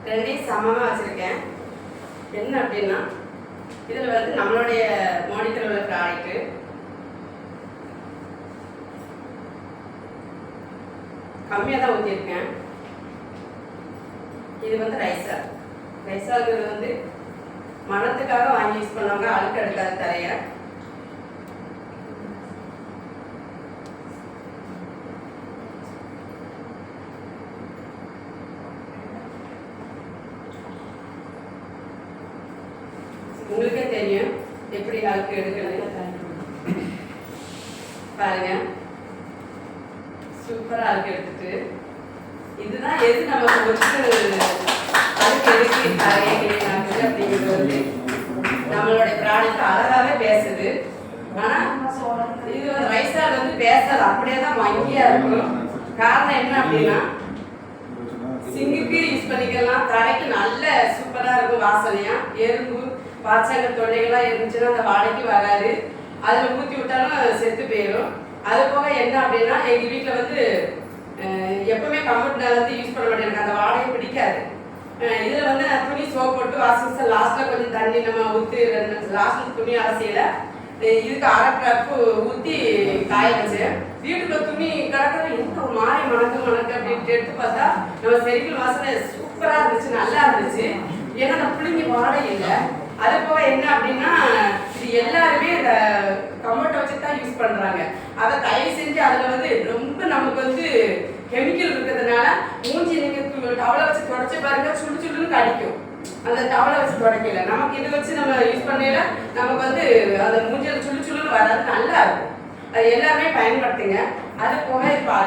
ரெண்டையும் சமமாக வச்சுருக்கேன். என்ன அப்படின்னா இதில் வந்து நம்மளுடைய மானிட்டரில் உள்ள ப்ராடக்ட்டு கம்மியாக தான் ஊற்றிருக்கேன். இது வந்து ரைஸாங்கிறது வந்து மனத்துக்காக வாங்கி யூஸ் பண்ணுவாங்க, அழுக்கு எடுக்காத தரைய. உங்களுக்கே தெரியும் எப்படி அழுக்கு எடுக்கிறது. பாருங்க, சூப்பராக அழுக்கு எடுத்துட்டு இதுதான் எது நமக்கு ஒத்து அழுக்கு எடுக்கி தரைய கிடையாது அப்படிங்கிறது வந்து நம்மளுடைய ப்ராடக்ட் அழகாகவே பேசுது. ஆனால் இது வந்து ரைஸால் வந்து பேசாது, அப்படியே தான் வங்கியாக இருக்கும். காரணம் என்ன அப்படின்னா சிங்குக்கு யூஸ் பண்ணிக்கலாம், தரைக்கு நல்ல சூப்பராக இருக்கும் வாசனையாக. எறும்பு பாய்ச்சங்க தொல்லைகள்லாம் இருந்துச்சுன்னா அந்த வாழைக்கு வராது, அதில் ஊற்றி விட்டாலும் செத்து போயிடும். அது போக என்ன அப்படின்னா எங்கள் வீட்டில் வந்து எப்பவுமே கம்ஃபர்ட் வந்து யூஸ் பண்ண மாட்டேன், எனக்கு அந்த வாழையை பிடிக்காது. இதில் வந்து நான் துணி சோப் போட்டு வாஷிங் மிஷின் லாஸ்ட்டில் கொஞ்சம் தண்ணி நம்ம ஊற்றி லாஸ்ட்டில் துணி அலசியில் இதுக்கு 1/2 கப்பு ஊற்றி காய வச்சேன். வீட்டுக்குள்ள துணி கிடக்கிற என்ன ஒரு மாறி மணக்கு அப்படின்ட்டு எடுத்து பார்த்தா நம்ம செரிக்கல் வாசனை சூப்பராக இருந்துச்சு, நல்லா இருந்துச்சு. ஏன்னா நான் பிள்ளைங்க வாடை இல்லை. அது போக என்ன அப்படின்னா இது எல்லாருமே இந்த கம்ஃபர்ட்டை வச்சு தான் யூஸ் பண்ணுறாங்க. அதை தயவு செஞ்சு அதில் வந்து ரொம்ப நமக்கு வந்து கெமிக்கல் இருக்கிறதுனால மூஞ்சி நீங்கள் டவலை வச்சு தொடச்சி பாருங்க, சுடு சுடுன்னு கடிக்கும். அந்த டவலை வச்சு தொடக்கல, நமக்கு இதை வச்சு நம்ம யூஸ் பண்ணல நமக்கு வந்து அந்த மூஞ்சியில் சுடு சுடுன்னு வராது, நல்லா இருக்கும். அது எல்லாமே பயன்படுத்துங்க. அது போக இப்போ